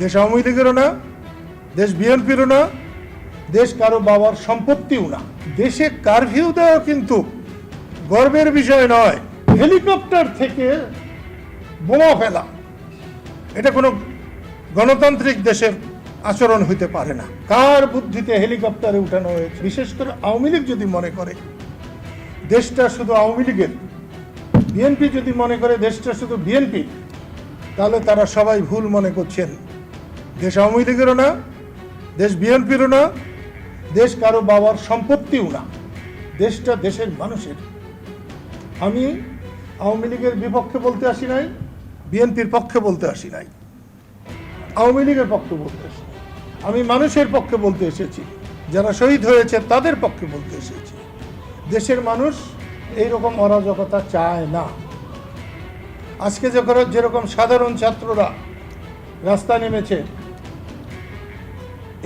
দেশ আওয়ামী লীগেরও না, দেশ বিএনপিরও না, দেশ কারো বাবার সম্পত্তিও না। দেশে কারফিউ দেওয়া কিন্তু গর্বের বিষয় নয়। হেলিকপ্টার থেকে বোমা ফেলা এটা কোনো গণতান্ত্রিক দেশের আচরণ হইতে পারে না। কার বুদ্ধিতে হেলিকপ্টারে উঠানো হয়েছে? বিশেষ করে আওয়ামী লীগ যদি মনে করে দেশটা শুধু আওয়ামী লীগের, বিএনপি যদি মনে করে দেশটা শুধু বিএনপি, তাহলে তারা সবাই ভুল মনে করছেন। দেশ আওয়ামী লীগেরও না, দেশ বিএনপিরও না, দেশ কারো বাবার সম্পত্তিও না। দেশটা দেশের মানুষের। আমি আওয়ামী লীগের বিপক্ষে বলতে আসি নাই, বিএনপির পক্ষে বলতে আসি নাই, আওয়ামী লীগের পক্ষে বলতে আসি। আমি মানুষের পক্ষে বলতে এসেছি, যারা শহীদ হয়েছে তাদের পক্ষে বলতে এসেছি। দেশের মানুষ এইরকম অরাজকতা চায় না। আজকে যেরকম সাধারণ ছাত্ররা রাস্তা নেমেছে,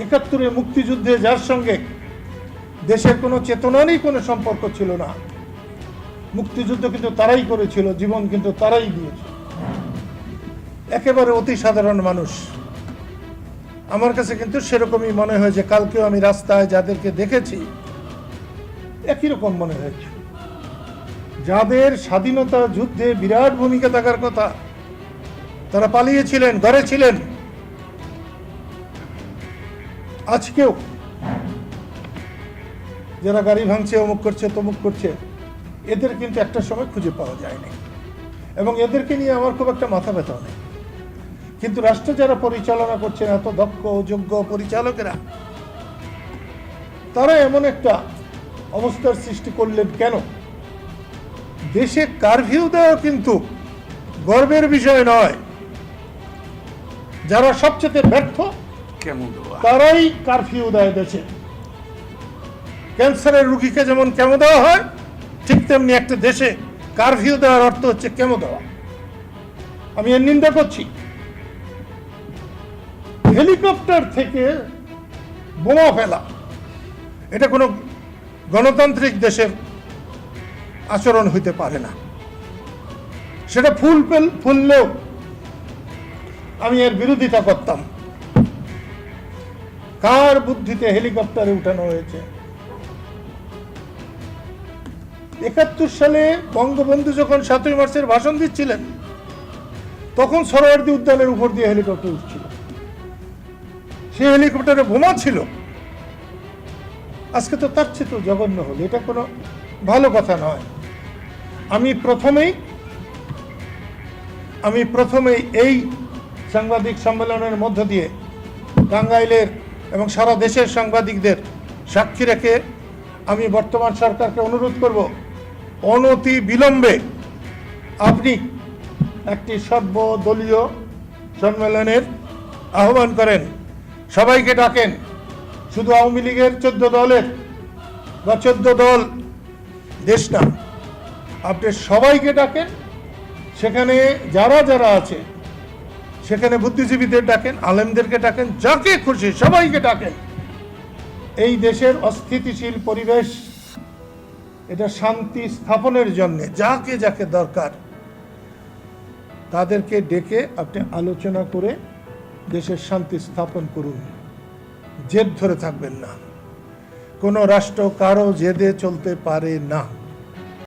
৭১ মুক্তিযুদ্ধে যার সঙ্গে দেশের কোনো চেতনারই কোনো সম্পর্ক ছিল না, মুক্তিযুদ্ধ কিন্তু তারাই করেছিল, জীবন কিন্তু তারাই দিয়েছে, একেবারে অতি সাধারণ মানুষ। আমার কাছে কিন্তু সেরকমই মনে হয়েছে। কালকেও আমি রাস্তায় যাদেরকে দেখেছি একই রকম মনে হয়েছে। যাদের স্বাধীনতা যুদ্ধে বিরাট ভূমিকা থাকার কথা, তারা পালিয়েছিলেন, ঘরে ছিলেন। আজকেও যারা গাড়ি ভাঙছে, অমুক করছে, তমুক করছে, এদের কিন্তু একটা সময় খুঁজে পাওয়া যায়নি, এবং এদেরকে নিয়ে আমার খুব একটা মাথা ব্যথা নেই। কিন্তু রাষ্ট্র যারা পরিচালনা করছেন, এত দক্ষ যোগ্য পরিচালকেরা, তারা এমন একটা অবস্থার সৃষ্টি করলেন কেন? দেশে কারফিউ দেওয়া কিন্তু গর্বের বিষয় নয়। যারা সবচেয়ে ব্যর্থ তারাই কারফিউ দেয় দেশে। ক্যান্সারের রুগীকে যেমন কেমো দেওয়া হয়, ঠিক তেমনি একটা দেশে কারফিউ দেওয়ার অর্থ হচ্ছে কেমো দেওয়া। আমি এর নিন্দা করছি। হেলিকপ্টার থেকে বোমা ফেলা এটা কোনো গণতান্ত্রিক দেশের আচরণ হইতে পারে না। সেটা ফুললেও আমি এর বিরোধিতা করতাম। কার বুদ্ধিতে হেলিকপ্টারে উঠানো হয়েছে? ৭১ সালে বঙ্গবন্ধু যখন ৭ই মার্চের ভাষণ দিচ্ছিলেন, তখন সরোয়ার্দী উদ্যানের উপর দিয়ে হেলিকপ্টার উঠছিল। সেই হেলিকপ্টারে বোমা ছিল। আজকে তো তার চেয়ে তো জঘন্য হলো। এটা কোনো ভালো কথা নয়। আমি প্রথমেই এই সাংবাদিক সম্মেলনের মধ্য দিয়ে টাঙ্গাইলের এবং সারা দেশের সাংবাদিকদের সাক্ষী রেখে আমি বর্তমান সরকারকে অনুরোধ করব, অনতি বিলম্বে আপনি একটি সর্বদলীয় সম্মেলনের আহ্বান করেন, সবাইকে ডাকেন। শুধু আওয়ামী লীগের 14 দলের বা 14 দল দেশ না, আপনি সবাইকে ডাকেন। সেখানে যারা আছে সেখানে বুদ্ধিজীবীদের ডাকেন, আলেমদেরকে ডাকেন, যাকে খুশি সবাইকে ডাকেন। এই দেশের অস্থিতিশীল পরিবেশ, এটা শান্তি স্থাপনের জন্য যাকে দরকার তাদেরকে ডেকে আপনি আলোচনা করে দেশের শান্তি স্থাপন করুন। জেদ ধরে থাকবেন না। কোনো রাষ্ট্র কারো জেদে চলতে পারে না।